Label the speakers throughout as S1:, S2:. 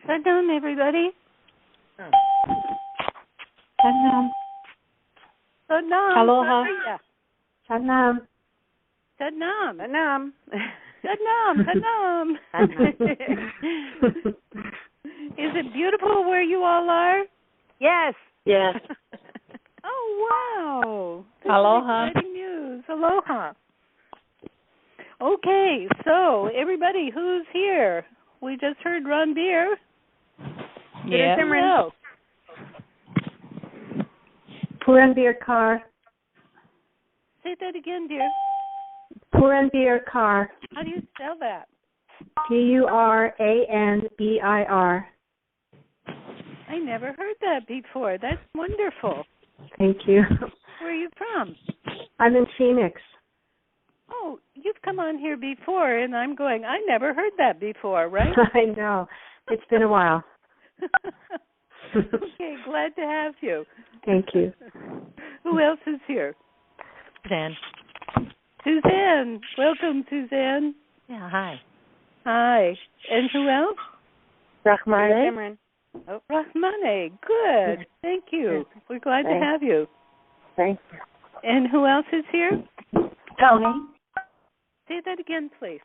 S1: Sadam, everybody.
S2: Sadam.
S1: Sadam.
S2: Aloha.
S1: Sadam.
S2: Sadam.
S1: Sadam. Sadam. Is it beautiful where you all are?
S2: Yes. Yes.
S1: Oh, wow. This
S2: Aloha.
S1: is exciting news. Aloha. Okay, so everybody who's here? We just heard Ron Beer.
S2: Yeah.
S1: Who else?
S3: Puranbir Kaur.
S1: Say that again, dear.
S3: Puranbir Kaur.
S1: How do you spell that?
S3: Puranbeir.
S1: I never heard that before. That's wonderful.
S3: Thank you.
S1: Where are you from?
S3: I'm in Phoenix.
S1: Oh, you've come on here before, and I'm going, I never heard that before, right?
S3: I know. It's been a while.
S1: Okay, glad to have you.
S3: Thank you.
S1: Who else is here?
S2: Suzanne.
S1: Suzanne. Welcome, Suzanne.
S2: Yeah, hi.
S1: Hi. And who else?
S3: Rahmane.
S1: Oh, Rahmane. Good. Thank you. We're glad to have you.
S3: Thank you.
S1: And who else is here?
S3: Tony.
S1: Say that again, please.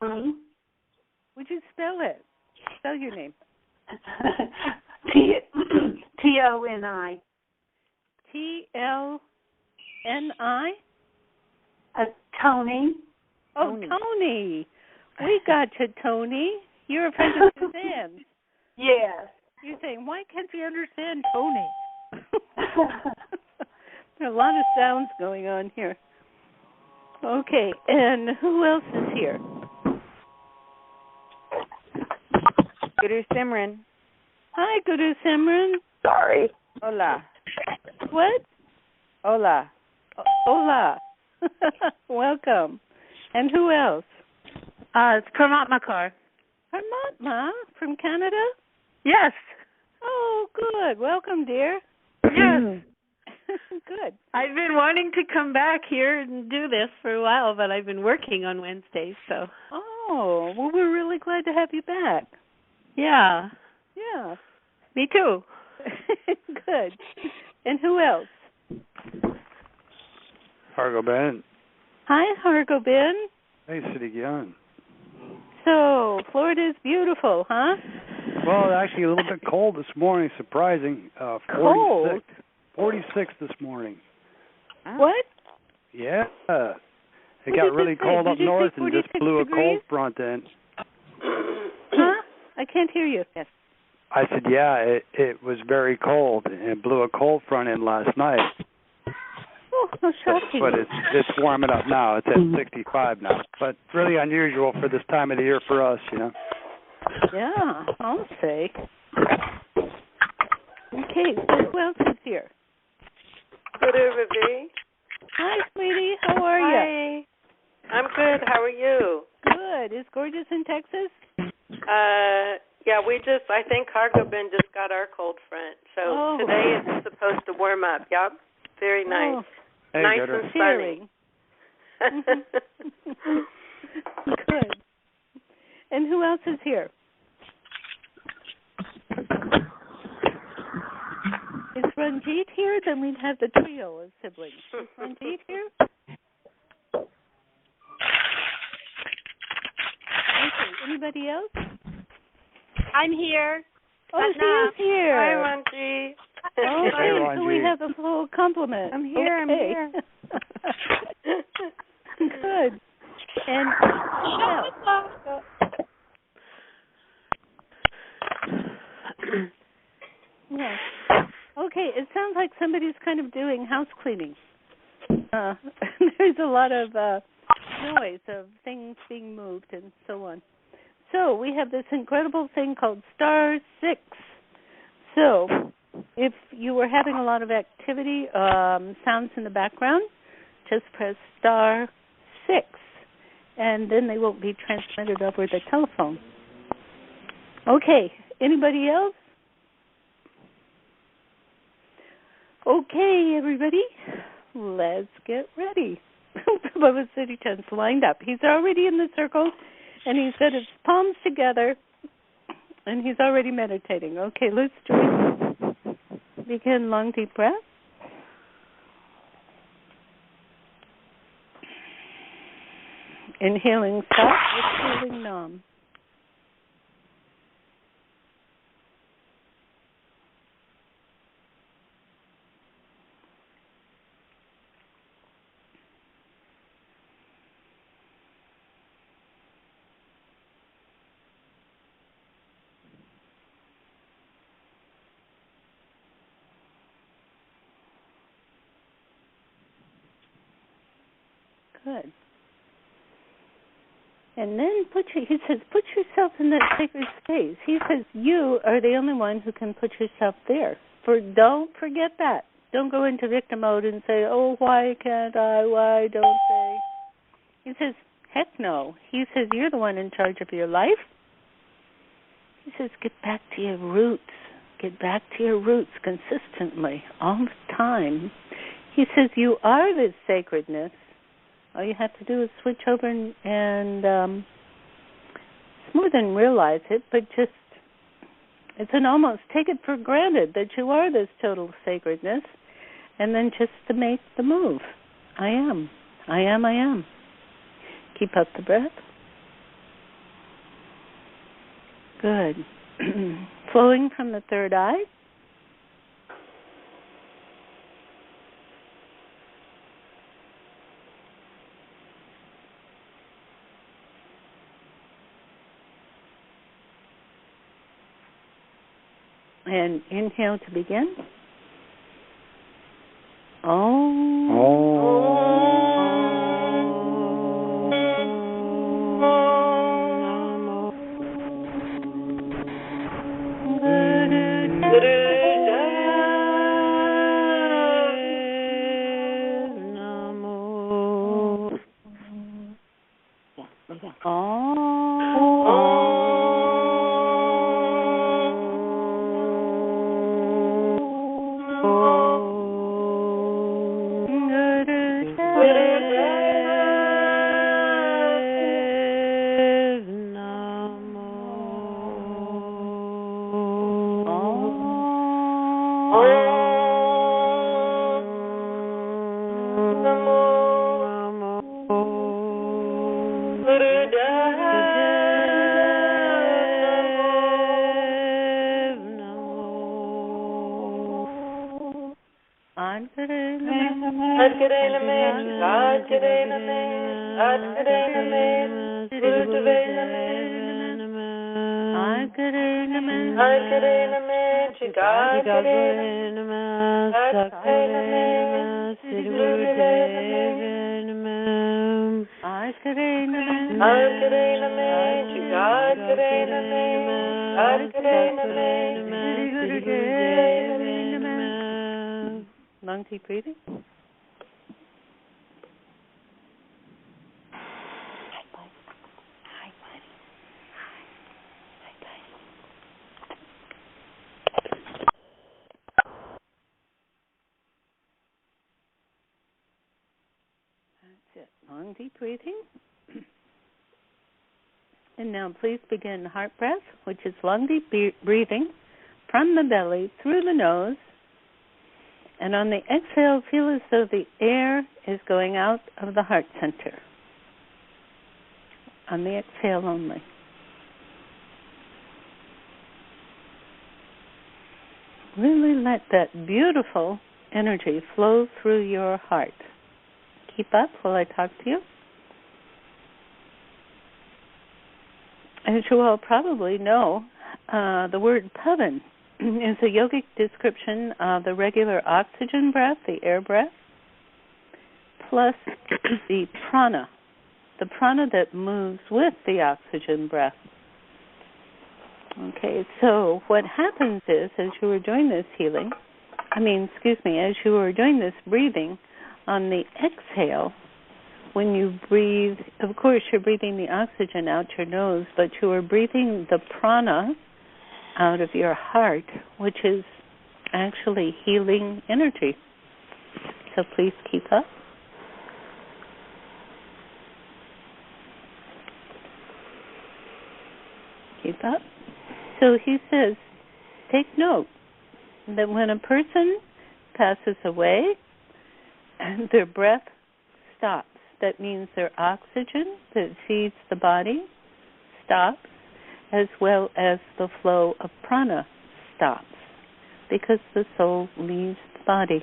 S3: Tony.
S1: Would you spell it? Spell your name.
S3: Toni.
S1: Tlni?
S3: Tony.
S1: Oh, Tony. We got you, Tony. You're a friend of Suzanne's.
S3: Yes.
S1: You're saying, why can't you understand Tony? There are a lot of sounds going on here. Okay, and who else is here?
S4: Guru Simran.
S1: Hi, Guru Simran.
S3: Sorry.
S4: Hola.
S1: What?
S4: Hola.
S1: Hola. Welcome. And who else?
S2: It's Paramatma Kaur.
S1: Paramatma from Canada?
S2: Yes.
S1: Oh, good. Welcome, dear.
S2: Yes.
S1: Good.
S2: I've been wanting to come back here and do this for a while, but I've been working on Wednesdays, so.
S1: Oh, well, we're really glad to have you back.
S2: Yeah.
S1: Yeah.
S2: Me too.
S1: Good. And who else?
S5: Hargoben.
S1: Hi, Hargoben.
S5: Hey, Siri Gian.
S1: So, Florida's beautiful, huh?
S5: Well, actually a little bit cold this morning, surprising. 46,
S1: Cold?
S5: 46 this morning.
S1: What?
S5: Yeah. It
S1: What
S5: got
S1: did
S5: really
S1: you say?
S5: cold up
S1: Did you say
S5: north and just
S1: 46
S5: blew a
S1: degrees?
S5: cold front in.
S1: Huh? I can't hear you. Yes.
S5: I said, yeah, it was very cold and it blew a cold front in last night.
S1: Oh, how shocking.
S5: But it's warming up now. It's at 65 now. But really unusual for this time of the year for us, you know.
S1: Yeah, I'll say. Okay, so who else is here?
S4: Good evening.
S1: Hi, sweetie. How are you?
S4: Hi. I'm good. How are you?
S1: Good. Is gorgeous in Texas?
S4: Yeah, I think Hargoben just got our cold front. So today it's supposed to warm up. Yep. Very nice.
S1: Oh.
S5: Hey,
S4: nice
S5: Gooder.
S4: and sunny.
S1: Good. And who else is here? Is Ranjit here? Then we'd have the trio of siblings. Is Ranjit here? Okay. Anybody else?
S2: I'm here.
S1: Oh, she is here.
S4: Hi, Ranji.
S1: Okay,
S5: Hey,
S1: so we
S5: Ranji.
S1: have a full complement.
S4: I'm here.
S1: Okay.
S4: I'm here.
S1: Good. And yeah. Okay, it sounds like somebody's kind of doing house cleaning. There's a lot of noise of things being moved and so on. So we have this incredible thing called Star 6. So if you were having a lot of activity, sounds in the background, just press Star 6, and then they won't be transmitted over the telephone. Okay, anybody else? Okay, everybody, let's get ready. Baba Siri Chand's lined up. He's already in the circle, and he's got his palms together, And he's already meditating. Okay, let's join. Begin long, deep breath. Inhaling soft, exhaling numb. Good. And then he says, put yourself in that sacred space. He says, you are the only one who can put yourself there. Don't forget that. Don't go into victim mode and say, oh, why can't I? Why don't they? He says, heck no. He says, you're the one in charge of your life. He says, get back to your roots. Get back to your roots consistently, all the time. He says, you are this sacredness. All you have to do is switch over and it's more than realize it, but just, it's an almost take it for granted that you are this total sacredness, and then just to make the move. I am. I am, I am. Keep up the breath. Good. Flowing from the third eye. And inhale to begin. Long deep breathing. That's it. Long deep breathing. And now please begin heart breath, which is long deep breathing from the belly through the nose. And on the exhale, feel as though the air is going out of the heart center. On the exhale only. Really let that beautiful energy flow through your heart. Keep up while I talk to you. As you all probably know, the word pavan is a yogic description of the regular oxygen breath, the air breath, plus the prana that moves with the oxygen breath. Okay, so what happens is, as you were doing this as you were doing this breathing, on the exhale, when you breathe, of course you're breathing the oxygen out your nose, but you are breathing the prana out of your heart, which is actually healing energy. So please keep up. Keep up. So he says, take note that when a person passes away, their breath stops. That means their oxygen that feeds the body stops, as well as the flow of prana stops, because the soul leaves the body.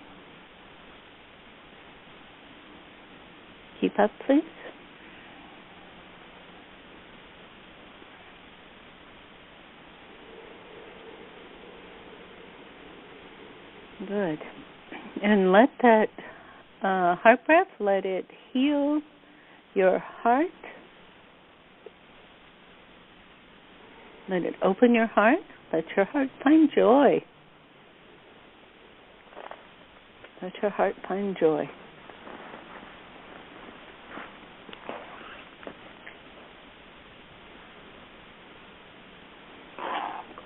S1: Keep up, please. Good. And let that heart breath, let it heal your heart. Let it open your heart. Let your heart find joy. Let your heart find joy.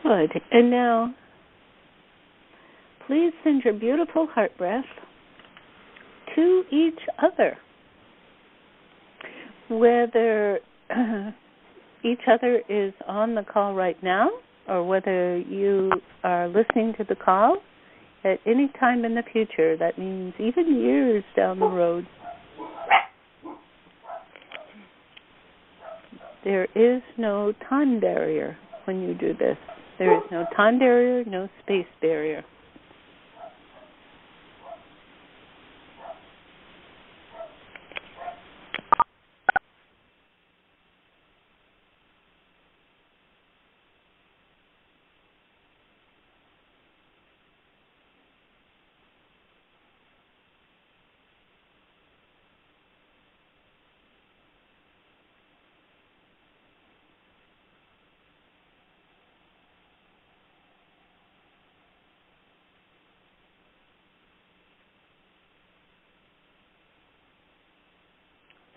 S1: Good. And now, please send your beautiful heart breath to each other. Whether each other is on the call right now, or whether you are listening to the call at any time in the future, that means even years down the road. There is no time barrier when you do this. There is no time barrier, no space barrier.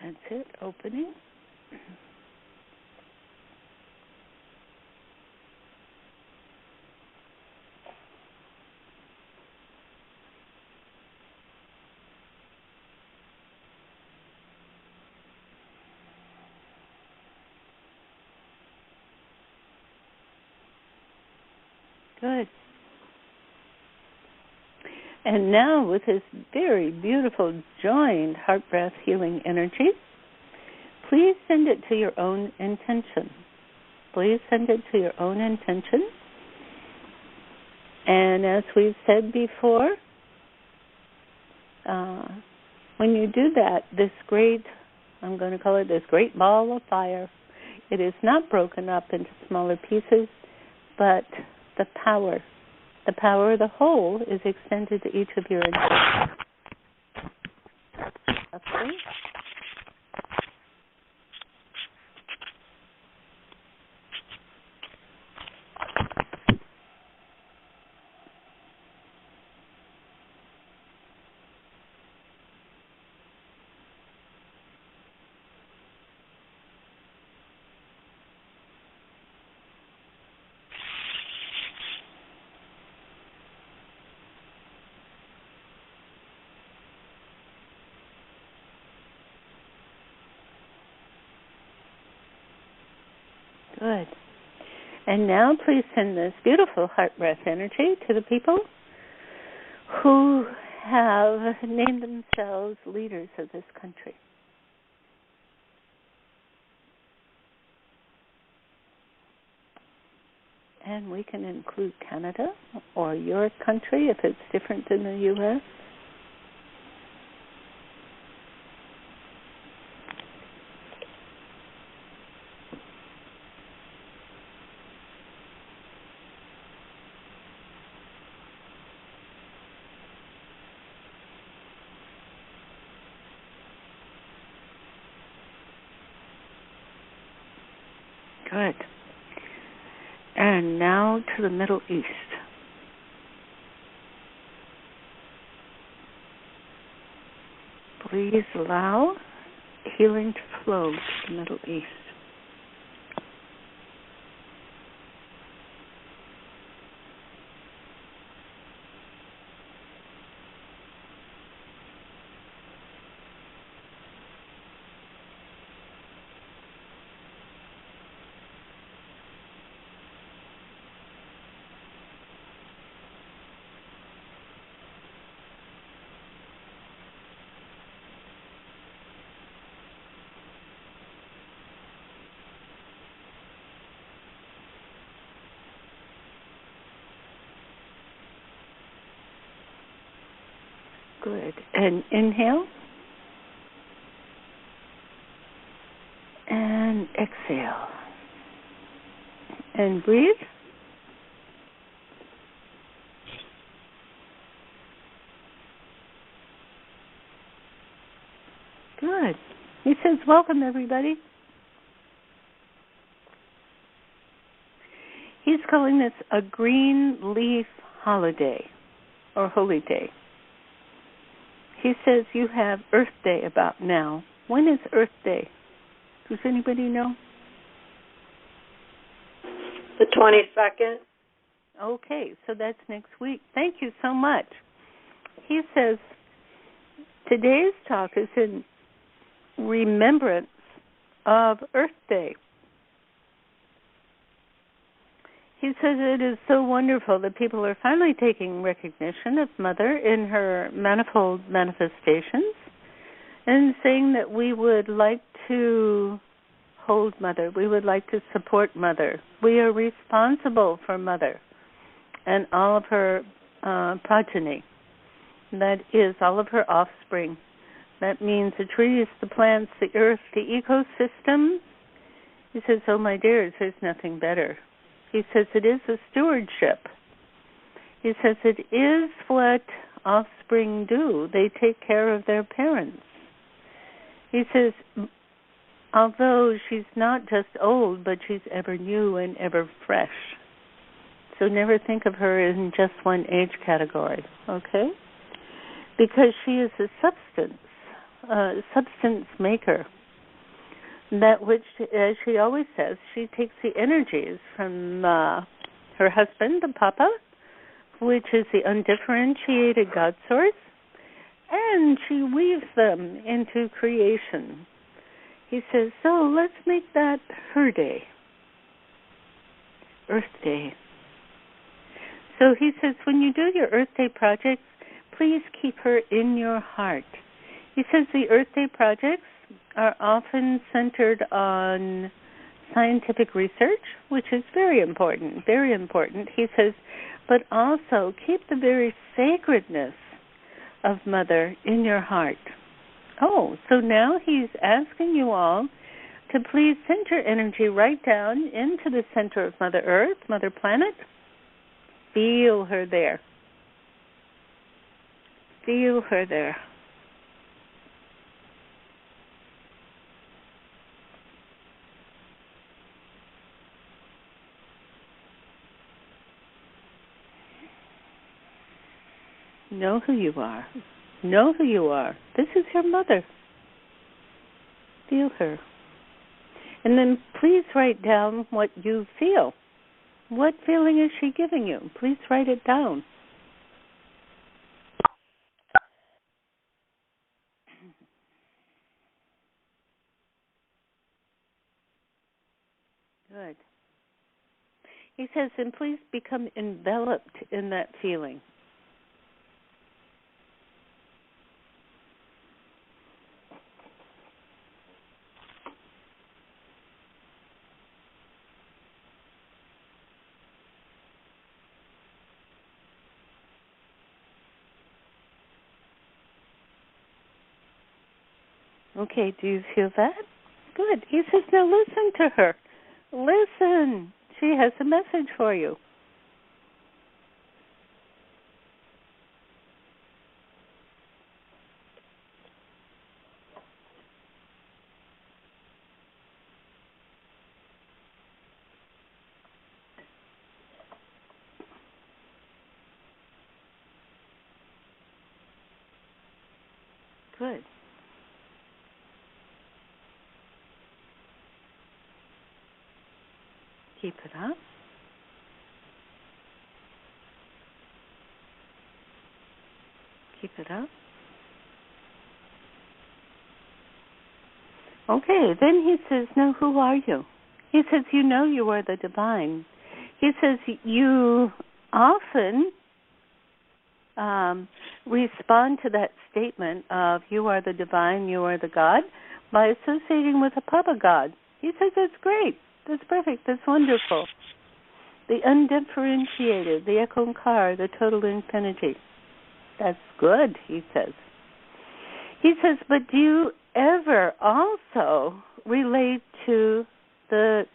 S1: That's it, opening. Good. And now, with this very beautiful joined heart breath healing energy, please send it to your own intention. Please send it to your own intention. And as we've said before, when you do that, this great, I'm going to call it this great ball of fire, it is not broken up into smaller pieces, but the power of the whole is extended to each of your intentions. Okay? Good. And now please send this beautiful heart breath energy to the people who have named themselves leaders of this country. And we can include Canada or your country if it's different than the U.S. Good. And now to the Middle East. Please allow healing to flow to the Middle East. Good. And inhale. And exhale. And breathe. Good. He says, welcome, everybody. He's calling this a green leaf holiday or holy day. He says you have Earth Day about now. When is Earth Day? Does anybody know?
S4: The 22nd.
S1: Okay, so that's next week. Thank you so much. He says today's talk is in remembrance of Earth Day. He says it is so wonderful that people are finally taking recognition of Mother in her manifold manifestations and saying that we would like to hold Mother. We would like to support Mother. We are responsible for Mother and all of her progeny. That is, all of her offspring. That means the trees, the plants, the earth, the ecosystem. He says, oh, my dears, there's nothing better. He says it is a stewardship. He says it is what offspring do. They take care of their parents. He says, although she's not just old, but she's ever new and ever fresh. So never think of her in just one age category, okay? Because she is a substance maker. That which, as she always says, she takes the energies from her husband, the Papa, which is the undifferentiated God source, and she weaves them into creation. He says, so let's make that her day, Earth Day. So he says, when you do your Earth Day projects, please keep her in your heart. He says the Earth Day projects are often centered on scientific research, which is very important, very important. He says, but also keep the very sacredness of Mother in your heart. Oh, so now he's asking you all to please send your energy right down into the center of Mother Earth, Mother Planet. Feel her there. Feel her there. Know who you are. Know who you are. This is your Mother. Feel her. And then please write down what you feel. What feeling is she giving you? Please write it down. Good. He says, and please become enveloped in that feeling. Okay, do you feel that? Good. He says, now listen to her. Listen. She has a message for you. Good. Keep it up. Keep it up. Okay, then he says, now who are you? He says, you know you are the divine. He says, you often respond to that statement of you are the divine, you are the God, by associating with a Papa God. He says, that's great. That's perfect. That's wonderful. The undifferentiated, the Ekankar, the total infinity. That's good, he says. He says, but do you ever also relate to the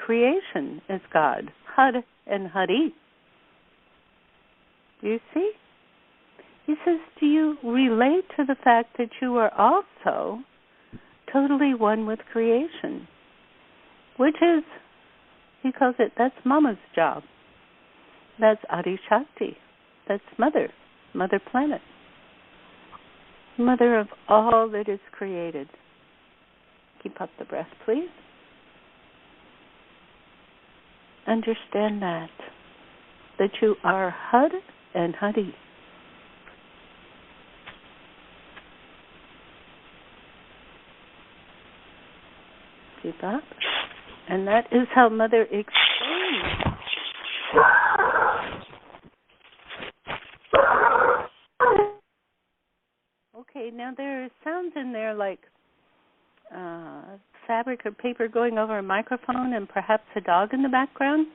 S1: creation as God? Had and Hari. Do you see? He says, do you relate to the fact that you are also totally one with creation? Which is, he calls it, that's Mama's job. That's Adi Shakti. That's Mother Planet. Mother of all that is created. Keep up the breath, please. Understand that you are Had and Hari. Keep up. And that is how Mother explains. Okay, now there are sounds in there like fabric or paper going over a microphone and perhaps a dog in the background.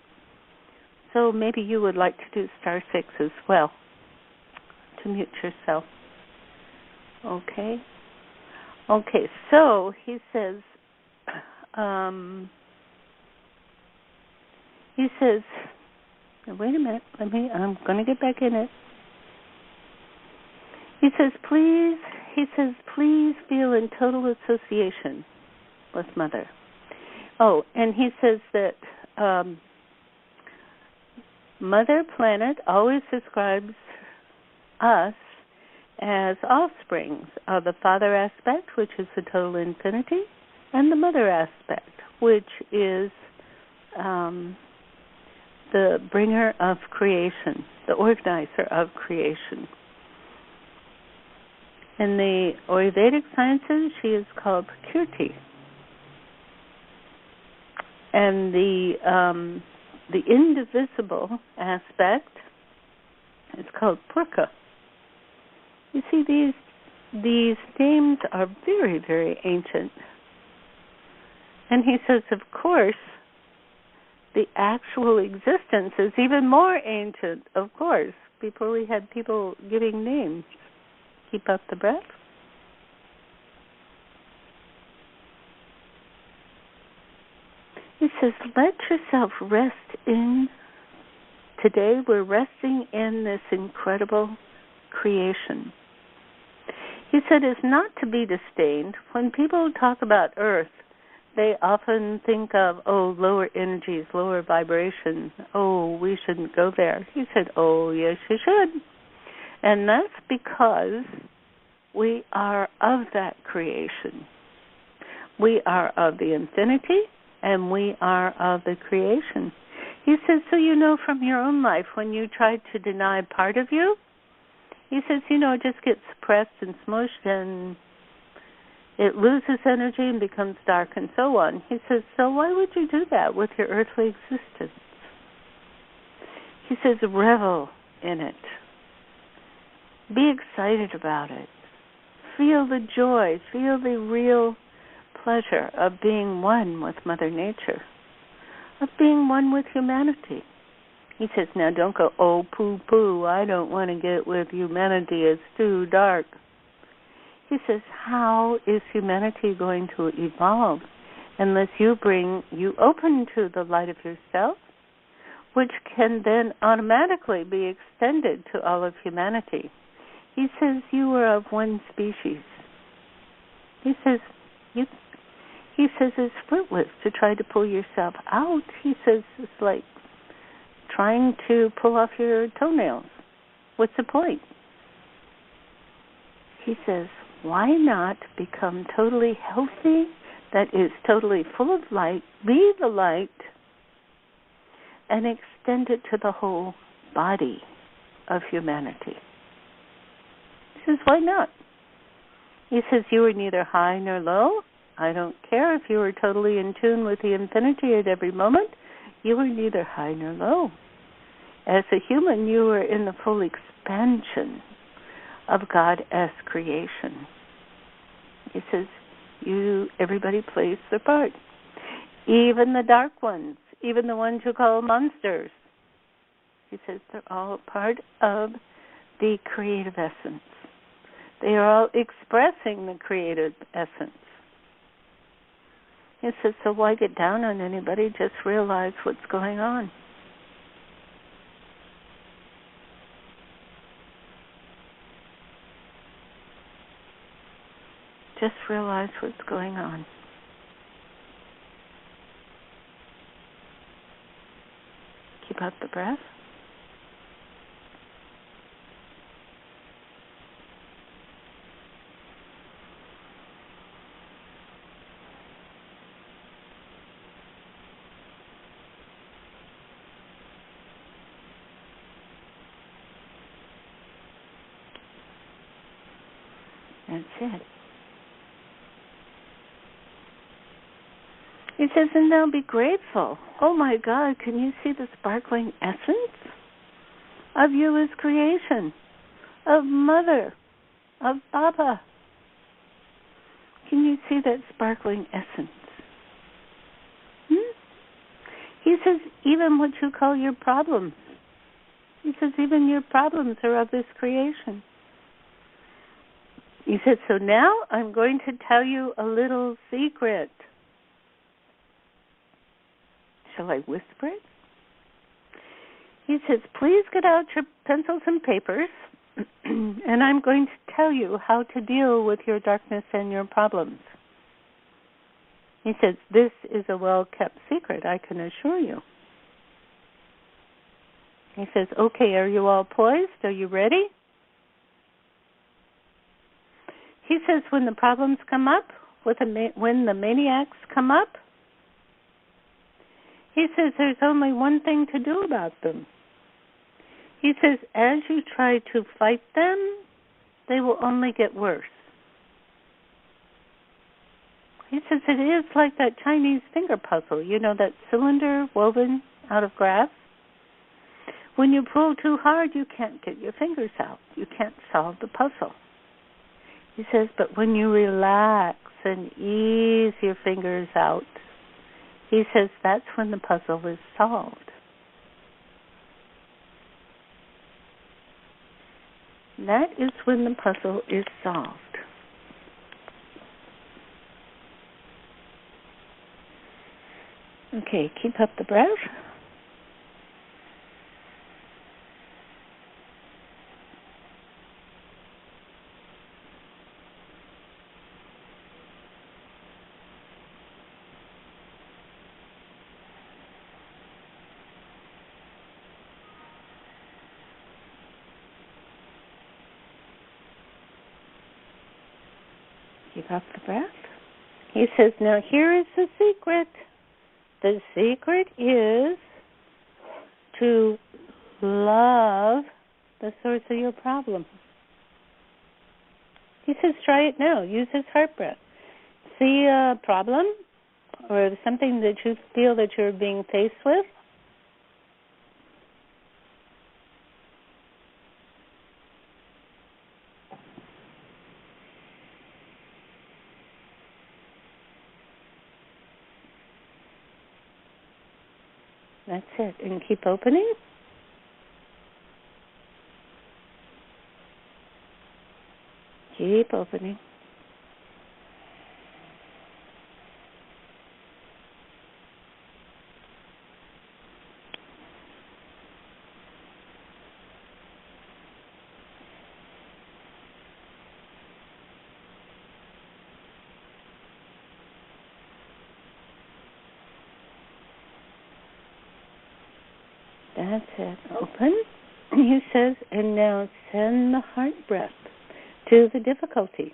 S1: So maybe you would like to do star 6 as well to mute yourself. Okay. Okay, so he says, wait a minute, I'm going to get back in it. He says, please feel in total association with Mother. Oh, and he says that Mother Planet always describes us as offsprings of the Father aspect, which is the total infinity, and the Mother aspect, which is the bringer of creation, the organizer of creation. In the Ayurvedic sciences, she is called Prakriti. And the indivisible aspect is called Purka. You see, these names are very, very ancient. And he says, of course, the actual existence is even more ancient, of course, before we had people giving names. Keep up the breath. He says, let yourself rest in. Today we're resting in this incredible creation. He said, it's not to be disdained. When people talk about Earth, they often think of, lower energies, lower vibration. We shouldn't go there. He said, yes, you should. And that's because we are of that creation. We are of the infinity, and we are of the creation. He says, so you know from your own life, when you tried to deny part of you, he says, it just gets suppressed and smushed, and it loses energy and becomes dark and so on. He says, so why would you do that with your earthly existence? He says, revel in it. Be excited about it. Feel the joy, feel the real pleasure of being one with Mother Nature, of being one with humanity. He says, now don't go, poo-poo, I don't want to get with humanity, it's too dark. He says, how is humanity going to evolve unless you open to the light of yourself, which can then automatically be extended to all of humanity? He says, you are of one species. He says, it's fruitless to try to pull yourself out. He says, it's like trying to pull off your toenails. What's the point? He says, why not become totally healthy, that is totally full of light, be the light, and extend it to the whole body of humanity? He says, why not? He says, you are neither high nor low. I don't care if you are totally in tune with the infinity at every moment. You are neither high nor low. As a human, you are in the full expansion of God as creation. He says, everybody plays their part. Even the dark ones, even the ones you call monsters. He says they're all part of the creative essence. They are all expressing the creative essence. He says, so why get down on anybody? Just realize what's going on. Just realize what's going on. Keep out the breath. That's it. He says, and now be grateful. Oh my God, can you see the sparkling essence of you as creation, of Mother, of Baba? Can you see that sparkling essence? He says, even what you call your problems. He says, even your problems are of this creation. He said, so now I'm going to tell you a little secret. Shall I whisper it? He says, please get out your pencils and papers, and I'm going to tell you how to deal with your darkness and your problems. He says, this is a well-kept secret, I can assure you. He says, okay, are you all poised? Are you ready? He says, when the problems come up, when the maniacs come up, he says there's only one thing to do about them. He says, as you try to fight them, they will only get worse. He says it is like that Chinese finger puzzle, you know, that cylinder woven out of grass. When you pull too hard, you can't get your fingers out. You can't solve the puzzle. He says, but when you relax and ease your fingers out, he says that's when the puzzle is solved. That is when the puzzle is solved. Okay, keep up the breath. Keep up the breath. He says, now here is the secret. The secret is to love the source of your problem. He says, try it now. Use his heart breath. See a problem or something that you feel that you're being faced with. That's it. And keep opening. Keep opening. That's it. Open. He says, and now send the heart breath to the difficulty.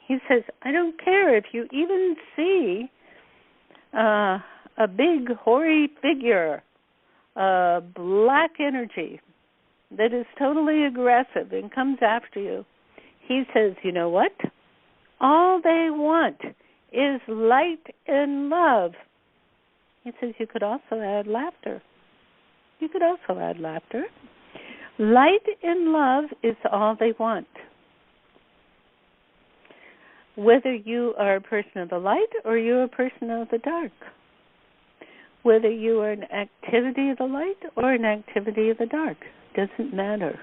S1: He says, I don't care if you even see a big hoary figure, black energy that is totally aggressive and comes after you. He says, you know what? All they want is light and love. He says you could also add laughter. You could also add laughter. Light and love is all they want. Whether you are a person of the light or you're a person of the dark. Whether you are an activity of the light or an activity of the dark, doesn't matter.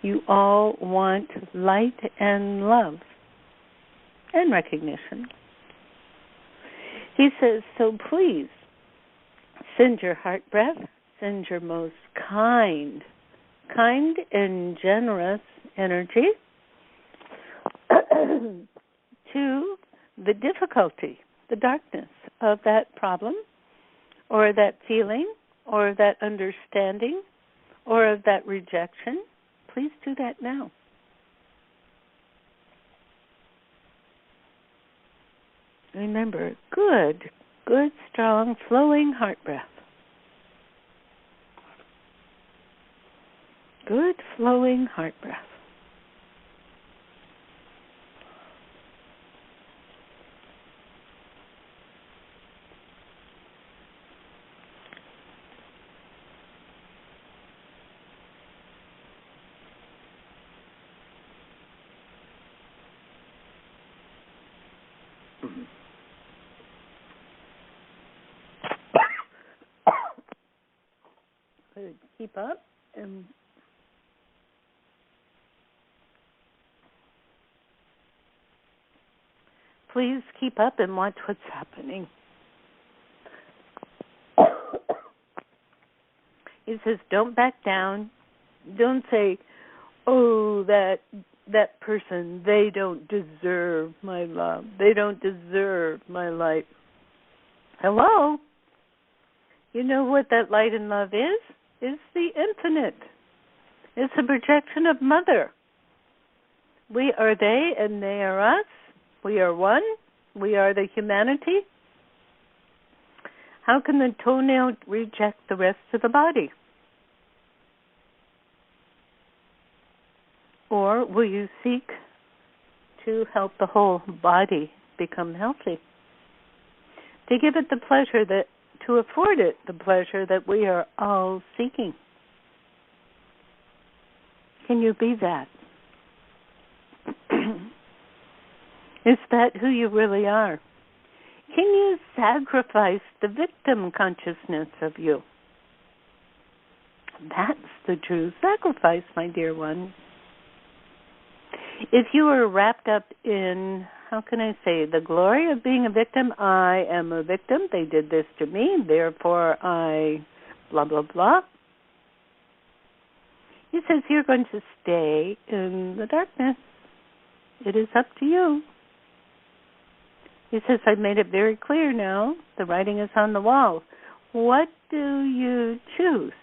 S1: You all want light and love and recognition. He says, so please send your heart breath, send your most kind and generous energy to the difficulty, the darkness of that problem, or that feeling, or that understanding, or of that rejection. Please do that now. Remember, good, strong, flowing heart breath. Good, flowing heart breath. Good. Keep up and please keep up and watch what's happening. He says, don't back down. Don't say, oh, that person, they don't deserve my love. They don't deserve my light. Hello? You know what that light and love is? It's the infinite. It's a projection of Mother. We are they and they are us. We are one. We are the humanity. How can the toenail reject the rest of the body? Or will you seek to help the whole body become healthy? To give it the pleasure to afford it the pleasure that we are all seeking. Can you be that? Is that who you really are? Can you sacrifice the victim consciousness of you? That's the true sacrifice, my dear one. If you are wrapped up in, how can I say, the glory of being a victim, I am a victim, they did this to me, therefore I blah, blah, blah. He says you're going to stay in the darkness. It is up to you. He says, I've made it very clear now. The writing is on the wall. What do you choose?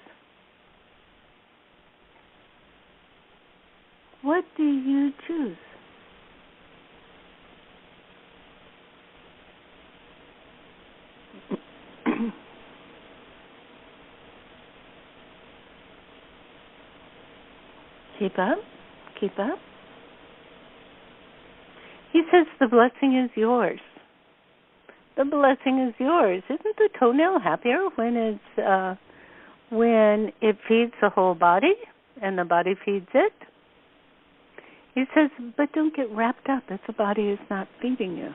S1: What do you choose? Keep up. Keep up. He says the blessing is yours. The blessing is yours. Isn't the toenail happier when it feeds the whole body and the body feeds it? He says, but don't get wrapped up if the body is not feeding you.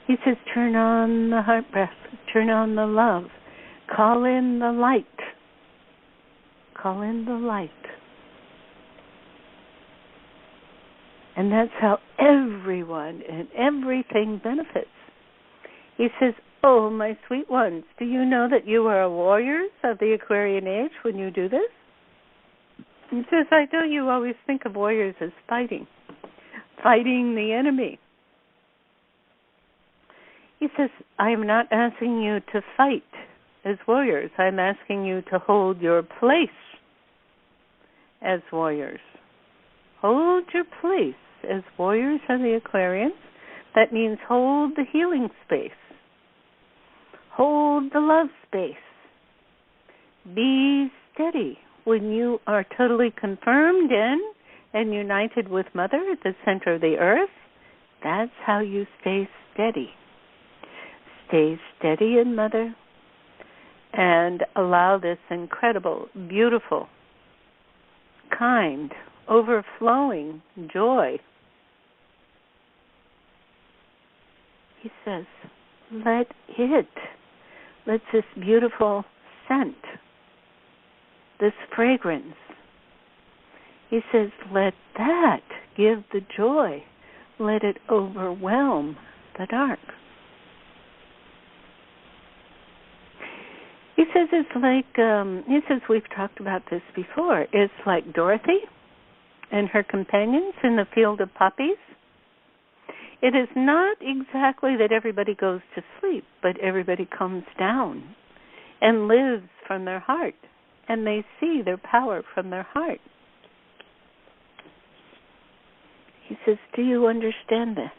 S1: He says, turn on the heart breath, turn on the love, call in the light. Call in the light. And that's how everyone and everything benefits. He says, oh, my sweet ones, do you know that you are warriors of the Aquarian age when you do this? He says, I know you always think of warriors as fighting the enemy. He says, I am not asking you to fight as warriors. I'm asking you to hold your place as warriors. Hold your place as warriors of the Aquarians. That means hold the healing space. Hold the love space. Be steady. When you are totally confirmed in and united with Mother at the center of the earth, that's how you stay steady. Stay steady in Mother and allow this incredible, beautiful, kind, overflowing joy. He says, let it lets this beautiful scent, this fragrance, he says, let that give the joy. Let it overwhelm the dark. He says it's like, he says we've talked about this before. It's like Dorothy and her companions in the field of poppies. It is not exactly that everybody goes to sleep, but everybody comes down and lives from their heart, and they see their power from their heart. He says, do you understand this?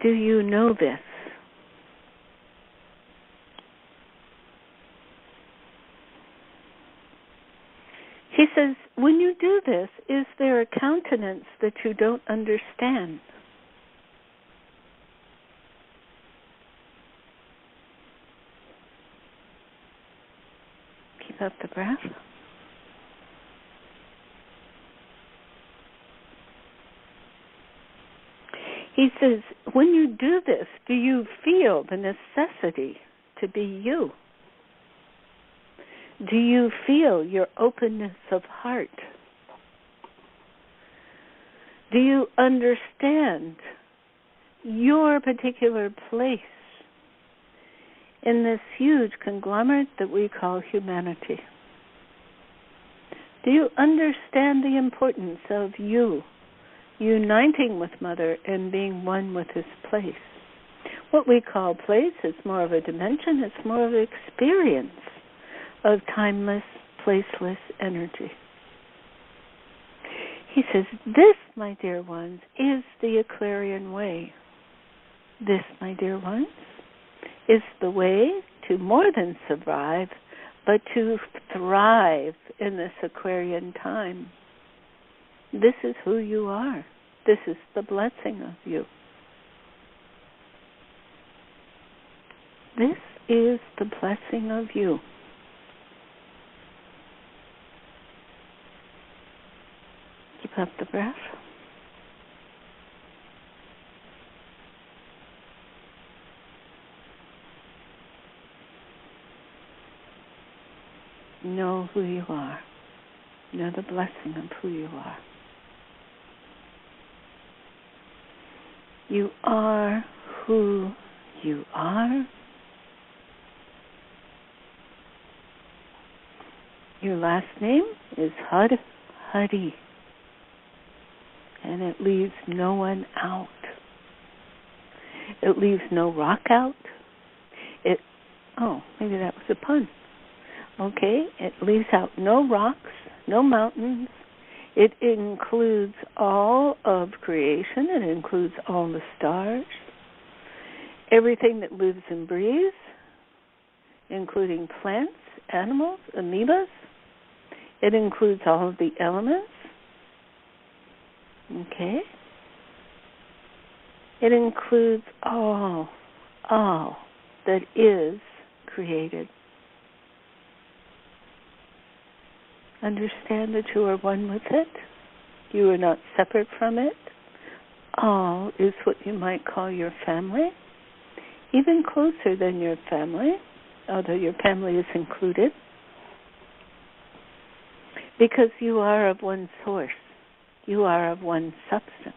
S1: Do you know this? He says, when you do this, is there a countenance that you don't understand? Keep up the breath. He says, when you do this, do you feel the necessity to be you? Do you feel your openness of heart? Do you understand your particular place in this huge conglomerate that we call humanity? Do you understand the importance of you uniting with Mother and being one with this place? What we call place is more of a dimension, it's more of an experience of timeless, placeless energy. He says, this, my dear ones, is the Aquarian way. This, my dear ones, is the way to more than survive, but to thrive in this Aquarian time. This is who you are. This is the blessing of you. This is the blessing of you. Keep up the breath. Know who you are. Know the blessing of who you are. You are who you are. Your last name is Huddy. And it leaves no one out. It leaves no rock out. Maybe that was a pun. Okay, it leaves out no rocks, no mountains. It includes all of creation. It includes all the stars, everything that lives and breathes, including plants, animals, amoebas. It includes all of the elements. Okay? It includes all that is created. Understand that you are one with it. You are not separate from it. All is what you might call your family, even closer than your family, although your family is included, because you are of one source. You are of one substance,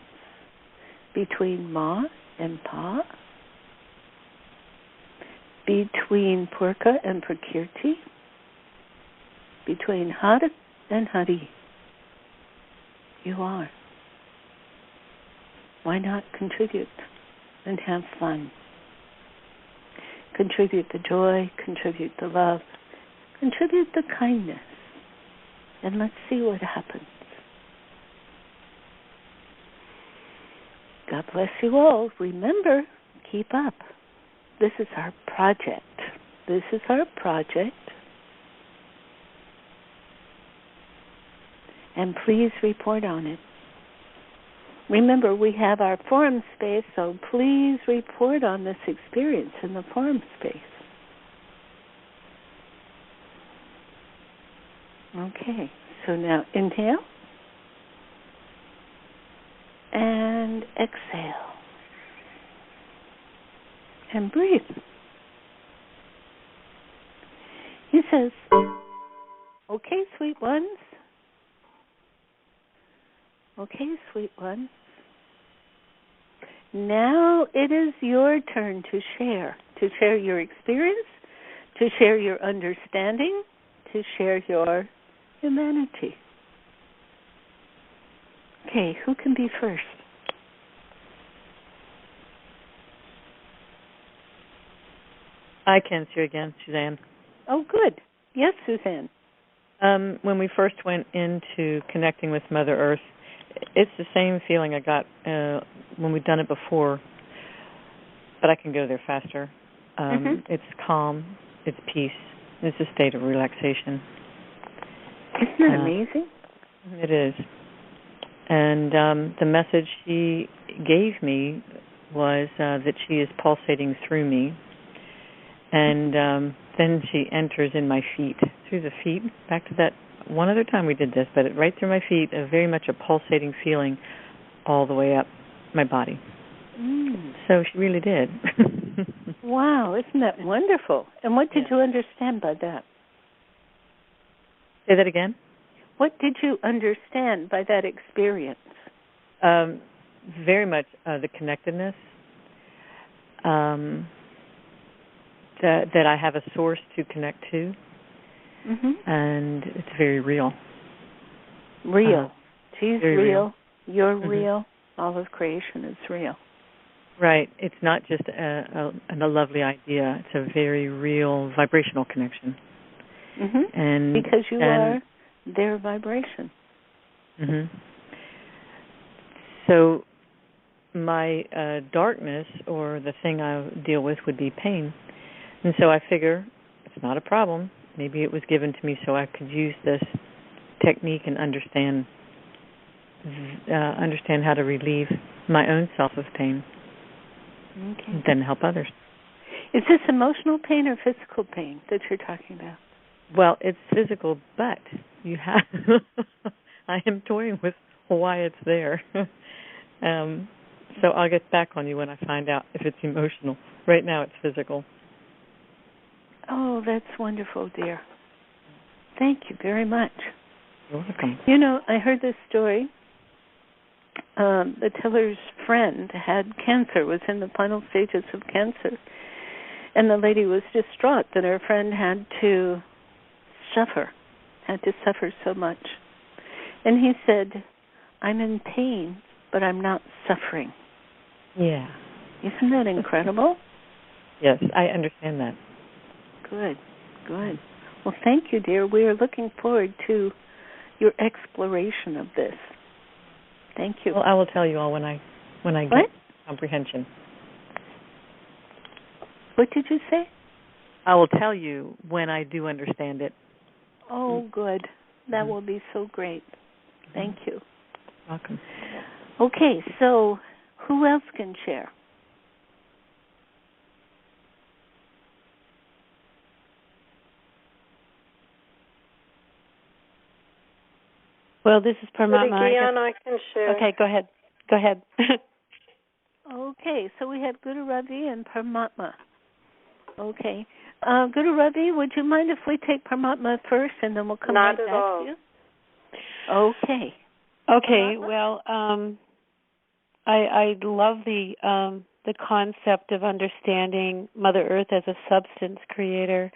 S1: between Ma and Pa, between Purka and Prakirti, between Had and Hari. You are. Why not contribute and have fun? Contribute the joy, contribute the love, contribute the kindness, and let's see what happens. God bless you all. Remember, keep up. This is our project. This is our project. And please report on it. Remember, we have our forum space, so please report on this experience in the forum space. Okay, so now inhale and exhale. and breathe. He says, okay, sweet ones. Okay, sweet ones. Now it is your turn to share your experience, to share your understanding, to share your humanity. Okay, who can be first?
S6: I can, Suzanne.
S1: Oh, good. Yes, Suzanne.
S6: When we first went into connecting with Mother Earth, it's the same feeling I got when we've done it before, but I can go there faster. It's calm, it's peace, it's a state of relaxation.
S1: Isn't that amazing?
S6: It is. And the message she gave me was that she is pulsating through me. And then she enters in my feet, through the feet, back to that one other time we did this, but right through my feet, very much a pulsating feeling all the way up my body. So she really did.
S1: Wow, isn't that wonderful? And what did you understand by that?
S6: Say that again?
S1: What did you understand by that experience?
S6: Very much the connectedness, that I have a source to connect to, and it's very real.
S1: Real. She's real. You're real. All of creation is real.
S6: Right. It's not just a lovely idea. It's a very real vibrational connection. And
S1: because you are their vibration.
S6: So my darkness, or the thing I deal with, would be pain. And so I figure it's not a problem. Maybe it was given to me so I could use this technique and understand how to relieve my own self of pain, and then help others.
S1: Is this emotional pain or physical pain that you're talking about?
S6: Well, it's physical, but you have. I am toying with why it's there. So I'll get back on you when I find out if it's emotional. Right now, it's physical.
S1: Oh, that's wonderful, dear. Thank you very much.
S6: You're welcome.
S1: You know, I heard this story. The teller's friend had cancer, was in the final stages of cancer, and the lady was distraught that her friend had to suffer so much. And he said, I'm in pain, but I'm not suffering.
S6: Yeah.
S1: Isn't that incredible?
S6: Yes, I understand that.
S1: Good. Well, thank you, dear. We are looking forward to your exploration of this. Thank you.
S6: Well, I will tell you all when I get comprehension.
S1: What did you say?
S6: I will tell you when I do understand it.
S1: Oh, good. That will be so great. Thank you.
S6: Welcome.
S1: Okay, so who else can share?
S2: Well, this is Paramatma.
S4: I can share.
S2: Okay, go ahead.
S1: Okay, so we have Guru Ravi and Paramatma. Okay. Guru Ravi, would you mind if we take Paramatma first and then we'll come right back to you? Okay.
S2: Okay, well, I love the concept of understanding Mother Earth as a substance creator,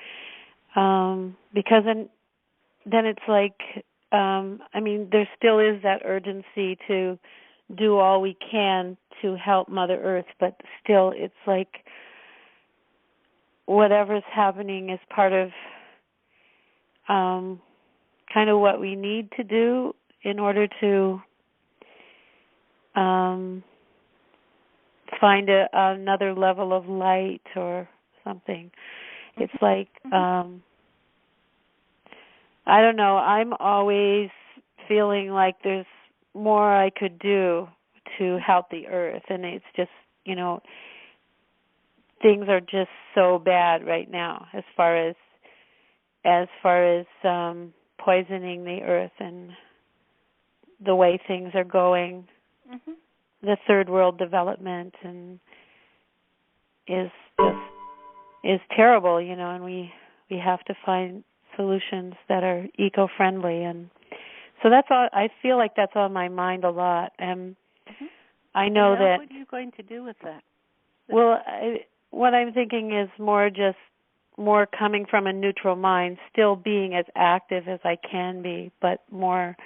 S2: because then it's like, there still is that urgency to do all we can to help Mother Earth, but still it's like whatever's happening is part of kind of what we need to do in order to find another level of light or something. It's like, I don't know, I'm always feeling like there's more I could do to help the earth, and it's just, things are just so bad right now as far as poisoning the earth and the way things are going. The third world development and is just is terrible, and we have to find solutions that are eco-friendly, and so that's all. I feel like that's on my mind a lot, and I know that.
S1: What are you going to do with that?
S2: Well, what I'm thinking is more coming from a neutral mind, still being as active as I can be, but more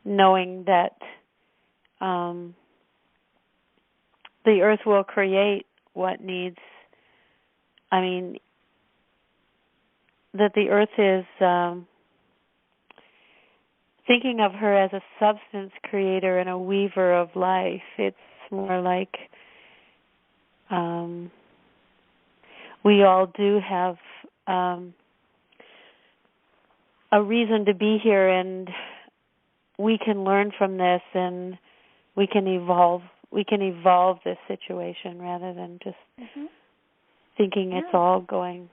S2: knowing that the earth will create what needs. I mean, that the earth is thinking of her as a substance creator and a weaver of life. It's more like we all do have a reason to be here, and we can learn from this, and we can evolve this situation rather than just thinking it's all going.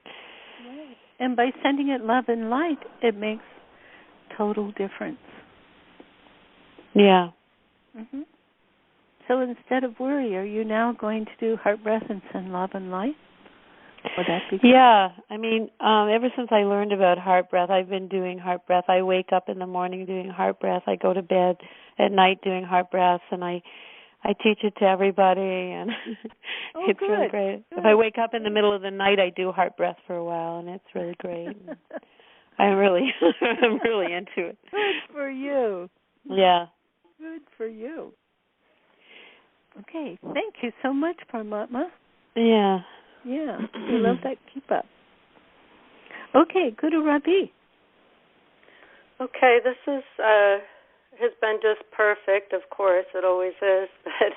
S1: Right. And by sending it love and light, it makes total difference.
S2: Yeah.
S1: So instead of worry, are you now going to do heart breath and send love and light? Would that be good?
S2: Yeah. I mean, ever since I learned about heart breath, I've been doing heart breath. I wake up in the morning doing heart breath. I go to bed at night doing heart breath, and I teach it to everybody, and it's
S1: good.
S2: really great.
S1: Good.
S2: If I wake up in the middle of the night, I do heart breath for a while, and it's really great. I'm really into it.
S1: Good for you.
S2: Yeah.
S1: Good for you. Okay, thank you so much, Paramatma.
S2: Yeah.
S1: Yeah, we love that. Keep up. Okay, Guru Rabi.
S4: Okay, this is has been just perfect. Of course, it always is. But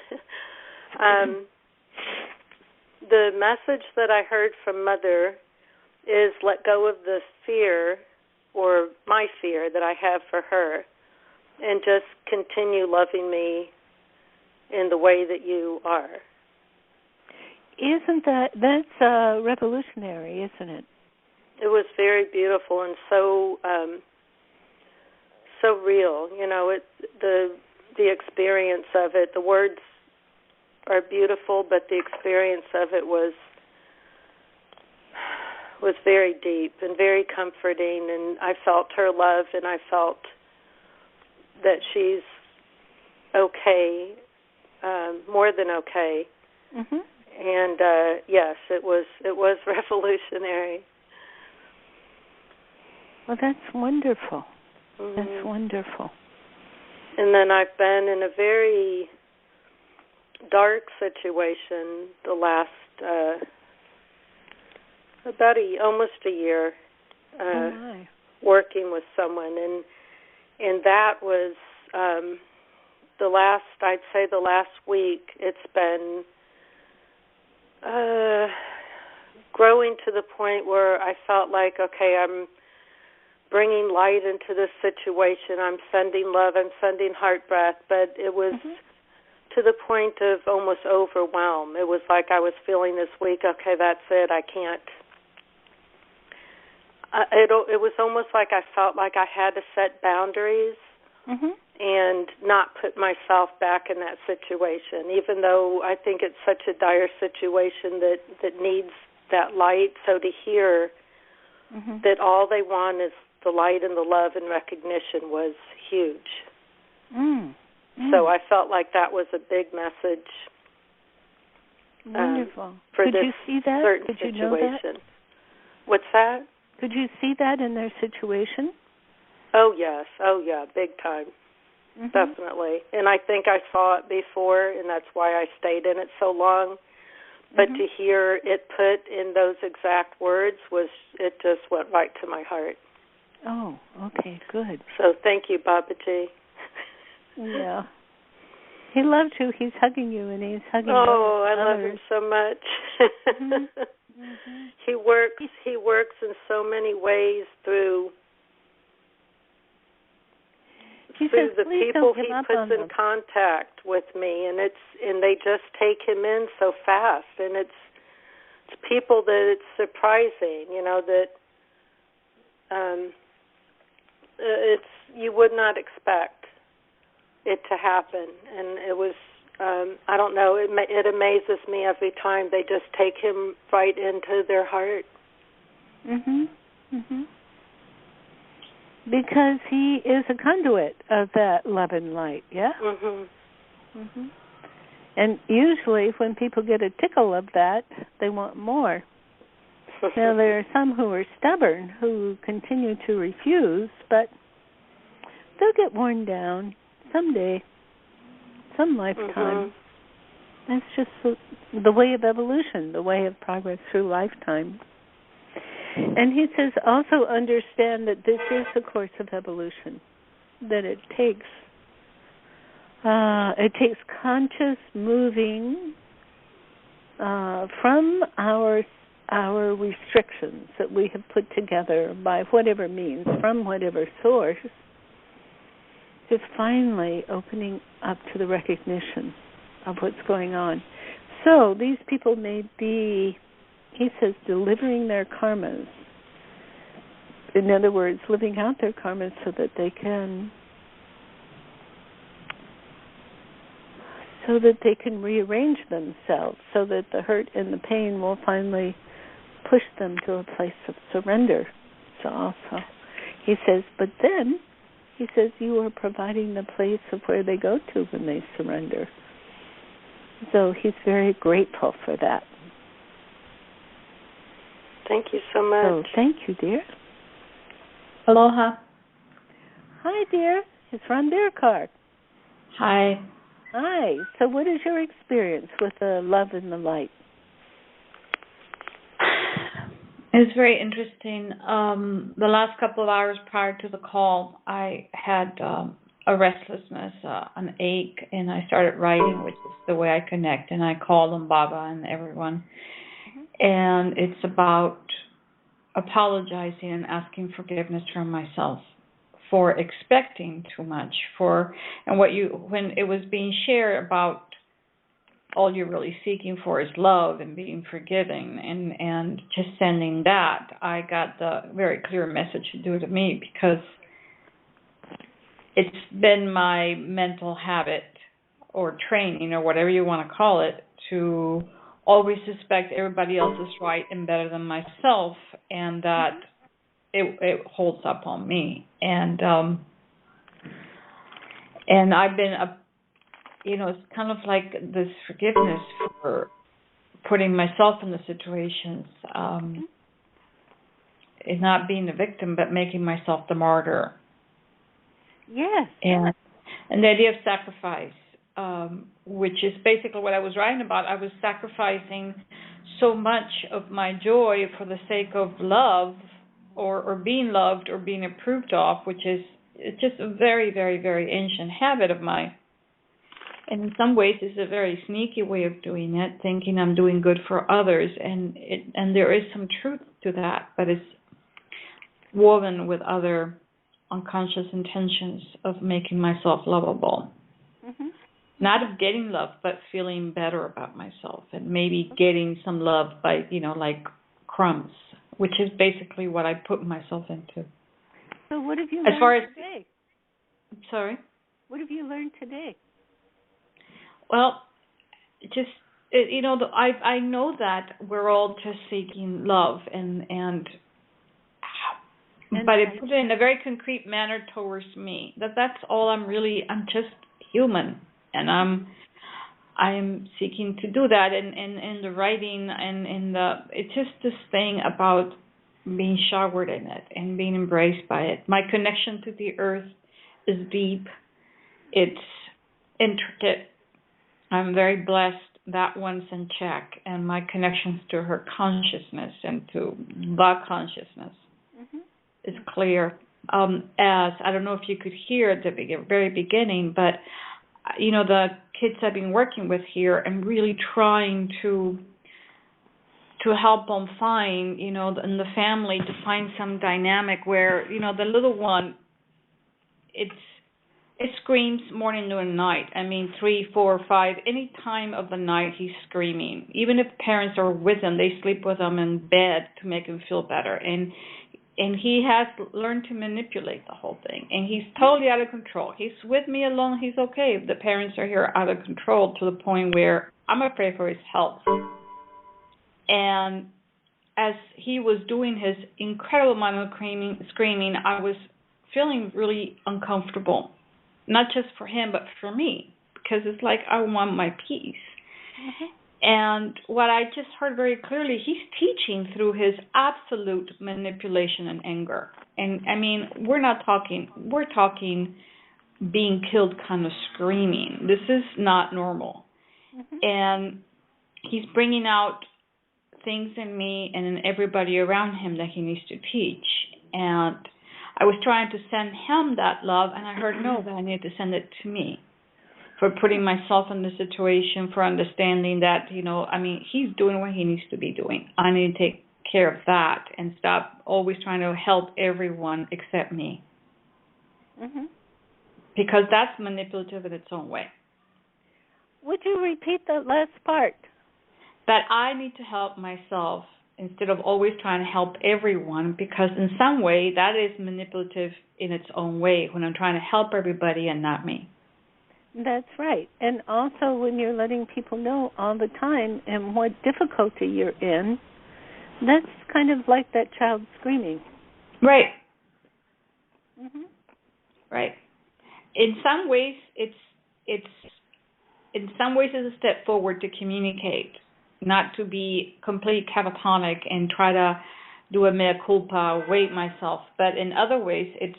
S4: the message that I heard from Mother is let go of the fear, or my fear that I have for her, and just continue loving me in the way that you are.
S1: Isn't that's revolutionary, isn't it?
S4: It was very beautiful and so real. The experience of it. The words are beautiful, but the experience of it was very deep and very comforting. And I felt her love, and I felt that she's okay, more than okay. And yes, it was revolutionary.
S1: Well, that's wonderful. That's wonderful.
S4: And then I've been in a very dark situation the last almost a year, working with someone, and that was the last week. It's been growing to the point where I felt like, okay, I'm bringing light into this situation. I'm sending love. I'm sending heart breath. But it was to the point of almost overwhelm. It was like I was feeling this week, okay, that's it. I can't. It was almost like I felt like I had to set boundaries and not put myself back in that situation, even though I think it's such a dire situation that needs that light. So to hear that all they want is the light and the love and recognition was huge. So I felt like that was a big message.
S1: Wonderful.
S4: For
S1: Could
S4: this
S1: you see that?
S4: certain
S1: Could you
S4: situation.
S1: know that?
S4: What's that?
S1: Could you see that in their situation?
S4: Oh, yes. Oh, yeah, big time. Definitely. And I think I saw it before, and that's why I stayed in it so long. But to hear it put in those exact words, it just went right to my heart.
S1: Oh, okay, good.
S4: So thank you, Babaji.
S1: Yeah. He loves you. He's hugging you, and he's hugging
S4: Oh, I
S1: others.
S4: love him so much. He works in so many ways through the people he puts in contact with me, and they just take him in so fast, and it's people that it's surprising, that you would not expect it to happen, and it was I don't know, it amazes me every time. They just take him right into their heart.
S1: Because he is a conduit of that love and light, yeah? And usually when people get a tickle of that, they want more. Now, there are some who are stubborn, who continue to refuse, but they'll get worn down someday, some lifetime. That's just the way of evolution, the way of progress through lifetime. And he says also understand that this is a course of evolution, that it takes conscious moving from our restrictions that we have put together by whatever means, from whatever source, to finally opening up to the recognition of what's going on. So these people may be, he says, delivering their karmas. In other words, living out their karmas so that they can rearrange themselves, so that the hurt and the pain will finally push them to a place of surrender. So also, he says, but then, he says, you are providing the place of where they go to when they surrender. So he's very grateful for that.
S4: Thank you so much.
S1: So thank you, dear.
S7: Aloha.
S1: Hi, dear. It's Ron Bearcard.
S7: Hi.
S1: Hi. So what is your experience with the love and the light?
S7: It's very interesting. The last couple of hours prior to the call, I had a restlessness, an ache, and I started writing, which is the way I connect, and I called on Baba and everyone. And it's about apologizing and asking forgiveness from myself for expecting too much, when it was being shared about all you're really seeking for is love and being forgiving and just sending that, I got the very clear message to do to me, because it's been my mental habit or training or whatever you want to call it to always suspect everybody else is right and better than myself, and that it holds up on me. And I've been it's kind of like this forgiveness for putting myself in the situations, and not being the victim, but making myself the martyr.
S1: Yes.
S7: And the idea of sacrifice, which is basically what I was writing about. I was sacrificing so much of my joy for the sake of love, or being loved, or being approved of, which is just a very, very, very ancient habit of mine. And in some ways, it's a very sneaky way of doing it, thinking I'm doing good for others, and there is some truth to that, but it's woven with other unconscious intentions of making myself lovable. Not of getting love, but feeling better about myself, and maybe getting some love by, like crumbs, which is basically what I put myself into.
S1: So what have you learned today?
S7: Sorry?
S1: What have you learned today? Well,
S7: just I know that we're all just seeking love, but it put it in a very concrete manner towards me. That's all I'm just human, and I'm seeking to do that in the writing, and it's just this thing about being showered in it and being embraced by it. My connection to the earth is deep. It's intricate. I'm very blessed that one's in check, and my connections to her consciousness and to the consciousness is clear. As I don't know if you could hear at the very beginning, but the kids I've been working with here, I'm really trying to help them find, in the family, to find some dynamic where, the little one, it screams morning, noon, and night. 3, 4, 5, any time of the night he's screaming. Even if parents are with him, they sleep with him in bed to make him feel better. And And he has learned to manipulate the whole thing. And he's totally out of control. He's with me alone. He's okay. The parents are here out of control to the point where I'm afraid for his health. And as he was doing his incredible amount of screaming, I was feeling really uncomfortable. Not just for him, but for me. Because it's like I want my peace. Mm-hmm. And what I just heard very clearly, he's teaching through his absolute manipulation and anger. And, I mean, we're talking being killed kind of screaming. This is not normal. Mm-hmm. And he's bringing out things in me and in everybody around him that he needs to teach. And I was trying to send him that love, and I heard, no, that I need to send it to me. For putting myself in the situation, for understanding that, he's doing what he needs to be doing. I need to take care of that and stop always trying to help everyone except me. Mm-hmm. Because that's manipulative in its own way.
S1: Would you repeat that last part?
S7: That I need to help myself instead of always trying to help everyone, because in some way that is manipulative in its own way when I'm trying to help everybody and not me.
S1: That's right. And also when you're letting people know all the time and what difficulty you're in, that's kind of like that child screaming.
S7: Right.
S1: Mm-hmm.
S7: Right. In some ways, it's a step forward to communicate, not to be completely catatonic and try to do a mea culpa, weight myself. But in other ways, it's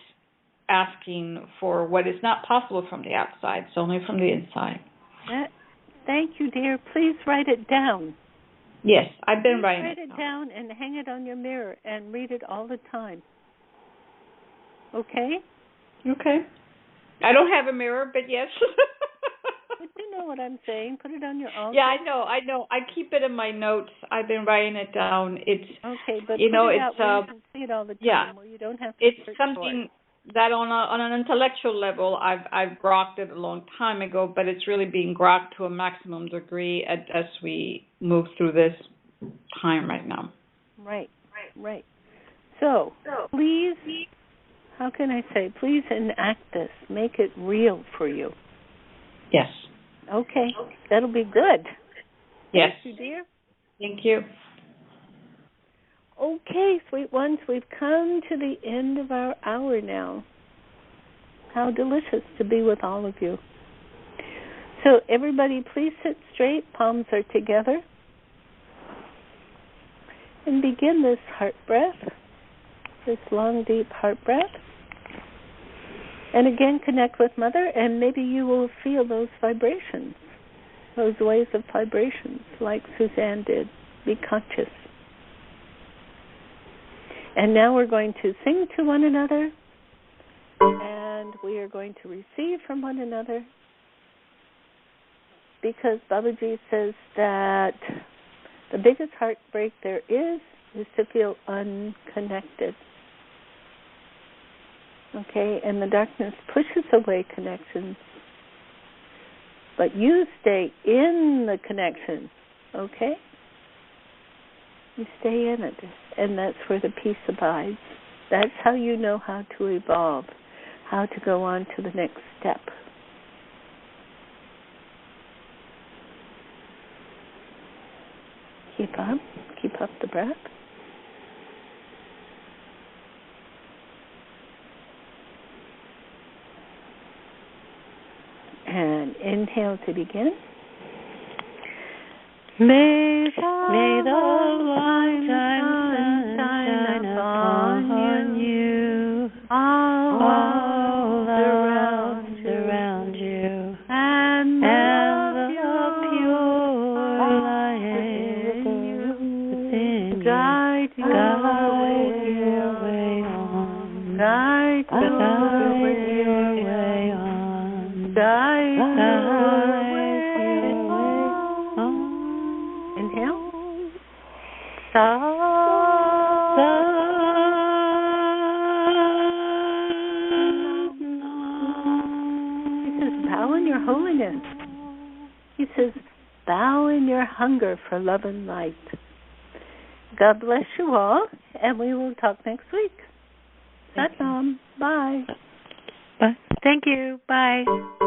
S7: asking for what is not possible from the outside. It's only from the inside.
S1: Thank you, dear. Please write it down.
S7: Yes, I've been writing
S1: it down. Write it down and hang it on your mirror and read it all the time. Okay?
S7: Okay. I don't have a mirror, but yes.
S1: But you know what I'm saying. Put it on your own.
S7: Yeah, I know. I keep it in my notes. I've been writing it down. It's
S1: okay, but
S7: you know,
S1: put it
S7: it's
S1: out where you can see it all the time.
S7: Yeah,
S1: where you don't have to.
S7: It's something that on an intellectual level I've grokked it a long time ago, but it's really being grokked to a maximum degree as we move through this time right now.
S1: Right. So please, how can I say? Please enact this. Make it real for you.
S7: Yes.
S1: Okay. That'll be good.
S7: Yes.
S1: Thank you, dear.
S7: Thank you.
S1: Okay, sweet ones, we've come to the end of our hour now. How delicious to be with all of you. So everybody, please sit straight, palms are together. And begin this heart breath, this long, deep heart breath. And again, connect with Mother, and maybe you will feel those vibrations, those waves of vibrations, like Suzanne did. Be conscious. And now we're going to sing to one another, and we are going to receive from one another, because Babaji says that the biggest heartbreak there is to feel unconnected. Okay, and the darkness pushes away connections, but you stay in the connection, okay? You stay in it, and that's where the peace abides. That's how you know how to evolve, how to go on to the next step. Keep up the breath. And inhale to begin. May the light shine upon you, all around you, and the pure light within you, guide your way on, guide your way on, guide your way. Inhale. He says, bow in your holiness. He says, bow in your hunger for love and light. God bless you all, and we will talk next week. Satam. Bye.
S6: Bye.
S2: Thank you. Bye.